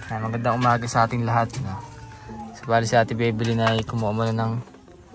Magandang umaga sa ating lahat. Bali si Ate Bebelyn ay kumuha muna ng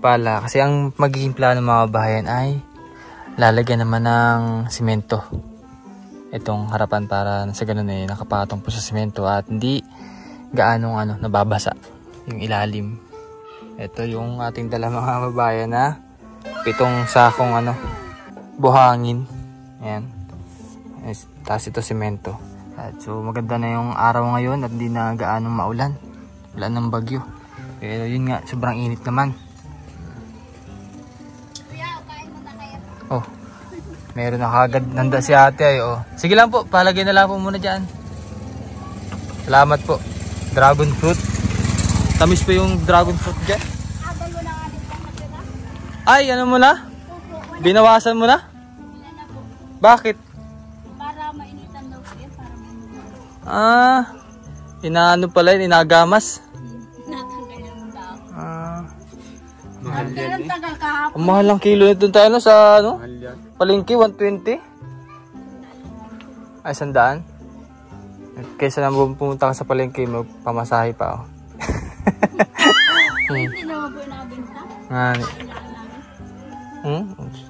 pala. Kasi ang magiging plano mga kabayan ay lalagyan naman ng simento. Itong harapan para sa ganun ay nakapatong po sa simento at hindi gaanong nababasa yung ilalim. Ito yung ating dala mga kabayan na 7 sakong buhangin. Ayan. Tapos ito simento. At so maganda na yung araw ngayon at hindi na gaanong maulan. Wala ng bagyo. Pero yun nga, sobrang init naman. Oh, meron na kagad nanda si ate ay oh. Sige lang po, palagay na lang po muna dyan. Salamat po. Dragon fruit. Tamis po yung dragon fruit dyan. Ay, ano mo na? Binawasan mo na? Bakit? Para mainitan daw siya. Inaano pala yun, inagamas. Natanggal yung daw. Mahal yan Kailan tagal kahapon? Ang mahal ng kilo nito tayo sa palengke, 120. Ay, 100. Kaysa naman pumunta ka sa palengke, magpamasahe pa. Oh. Hindi naman po nabinta.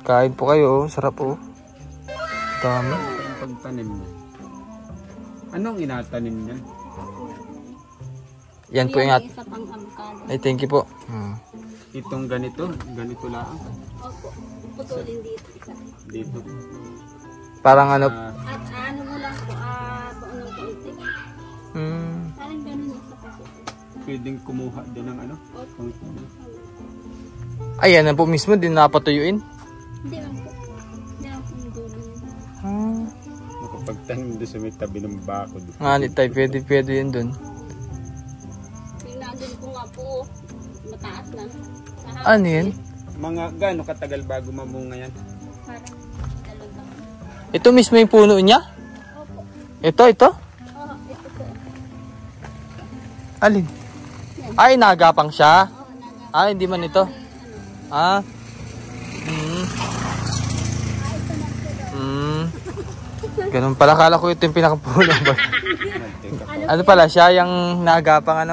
Kain po kayo, sarap po. Dami. Pagtanim niya. Anong inatanim niya? Yan po yung Isa pang avocado. Ay, thank you po. Itong ganito lang. Opo, putulin dito. Dito. Parang At ano mo lang po, baon ng kaunti. Parang ganun yung sa paso. Pwedeng kumuha din ng ayan na po mismo, din napatuyuin. Hindi lang po. Hindi lang po yung dulo. Makapagtanim doon sa may tabi ng bako. Tayo, pwede yun dun. Nandun ko nga po, mataas na. Ano yan? Mga gaano katagal bago mamunga yan? Parang talagang. Ito mismo yung puno niya? Opo. Ito? Ito po. Alin? Ay, nagapang siya. Nagapang. Hindi man ito. Ganun pala, kala ko ito yung pinakapuno. Ano pala siya, yung nagapang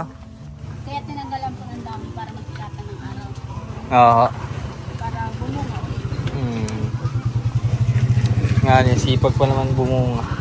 Kaya tinanggalan po ng dami para magkikata ng araw. Oo. Para bumunga. Nga niya, sipag pa naman bumunga.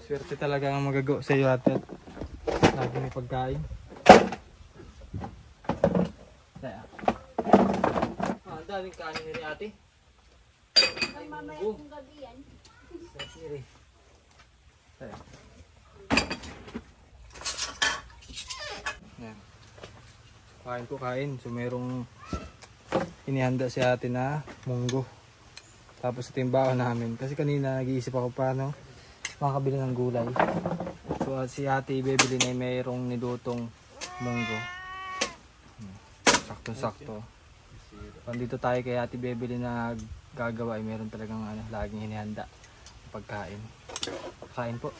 Swerte talaga ang magagawa sa iyo ate. Lagi may pagkain. Kaya. Daming kanin ni ate. Ay, mamaya kung gabi yan. Sire. Kaya. Yan. Kain. So merong inihanda si ate na munggo. Tapos ito yung baon namin. Kasi kanina nag-iisip ako paano makabili ng gulay. So si ate Bebelyn ay mayroong nilutong munggo. Sakto-sakto. Nandito tayo kay ate Bebelyn na gagawa ay mayroon talagang laging hinihanda pagkain. Kain po.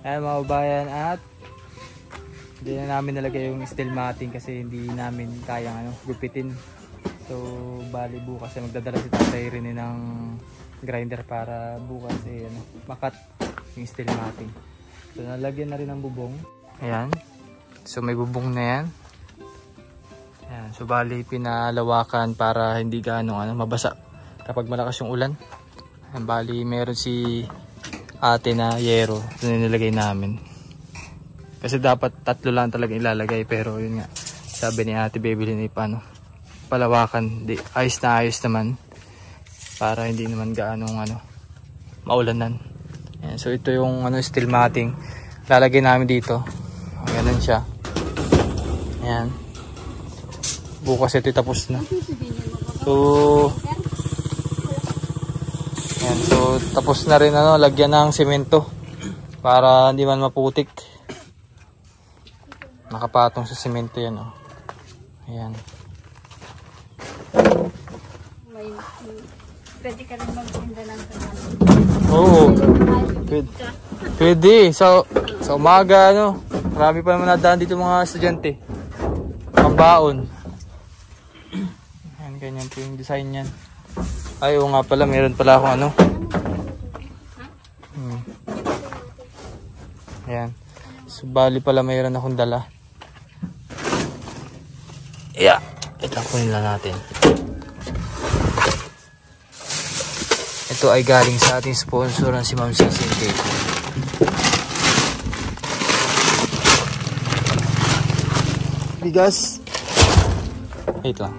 Ayan mga kabayan, at hindi na namin nalagay yung steel matting kasi hindi namin kayang gupitin. So bali bukas ay magdadala si Tatay Rene ng grinder para bukas makat yung steel matting. So nalagyan na rin ng bubong. Ayan. So may bubong na yan. Ayan. So bali pinalawakan para hindi gaano mabasa kapag malakas yung ulan. Ayan, bali meron si ate na yero na nilagay namin. Kasi dapat 3 lang talaga ilalagay, pero yun nga, sabi ni ate Bebelyn ay palawakan. Ayos na ayos naman para hindi naman gaano maulanan. Ayan, so ito yung steel matting lalagay namin dito. Ganun siya. Ayan. Bukas ito tapos na. So ayan, so tapos na rin lagyan ng semento para hindi man maputik. Nakapatong sa semento yan. Ayan. Pwede ka rin magtinda ng kasama. Oo. Pwede. So, sa umaga marami pa naman nadaan dito mga estudyante. Pambaon. Ayan, ganyan po yung design yan. Ay, oo nga pala, meron pala akong Ayan. So, bali pala mayroon akong dala. Yeah. Ito kunin lang natin. Ito ay galing sa ating sponsor na si Ma'am Sising KP. Bigas. Ito lang.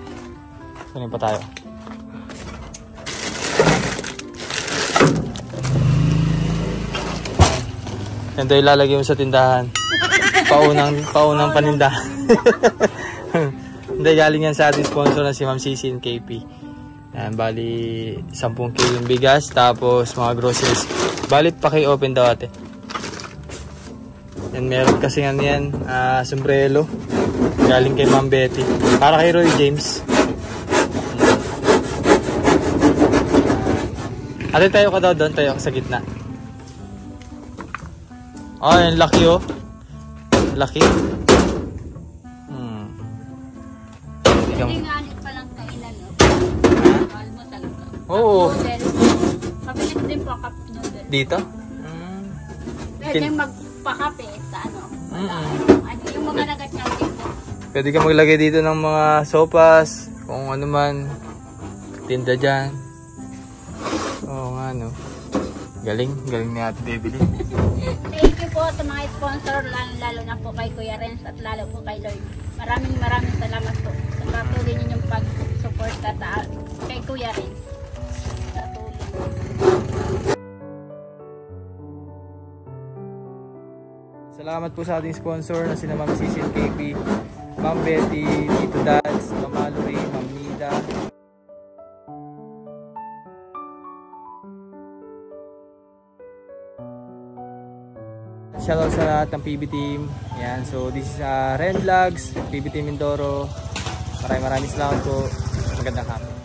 Kunin pa tayo. Yan tayo ilalagay mo sa tindahan. Paunang panindahan. Hindi, galing yan sa ating sponsor na si Ma'am Sising KP. Ayan, bali 10 kilo yung bigas, tapos mga groceries. Bali paki-open daw ate. Yan, meron kasi yan, sombrero. Galing kay Ma'am Betty. Para kay Roy James. Ate, tayo ka daw doon, tayo ka sa gitna. Oh, yan, laki laki. Hindi nga anit pa lang kailan, mahal mo talaga. Oo. Mabilis din po cup noodle. Dito? Pwede magpakape sa yung mga nagat niya dito. Pwede ka maglagay dito ng mga sopas, kung ano man, tinda dyan. Oo nga Galing ni Ate Bebelyn. Thank you po sa mga sponsor, lalo na po kay Kuya Renz at lalo po kay Lloyd. Maraming salamat po sa patuloy ninyong pag-suporta kay Kuya Renz. Salamat po sa ating sponsor na sina Ma'am Sising KP, Ma'am Betty, Tito Dads, Ma'am Mallory, Ma'am Nida. Shoutout sa lahat ng PB team. Yan, so this is Ren Vlogs, PB team Mindoro. Maraming salamat po. Magandang hapon.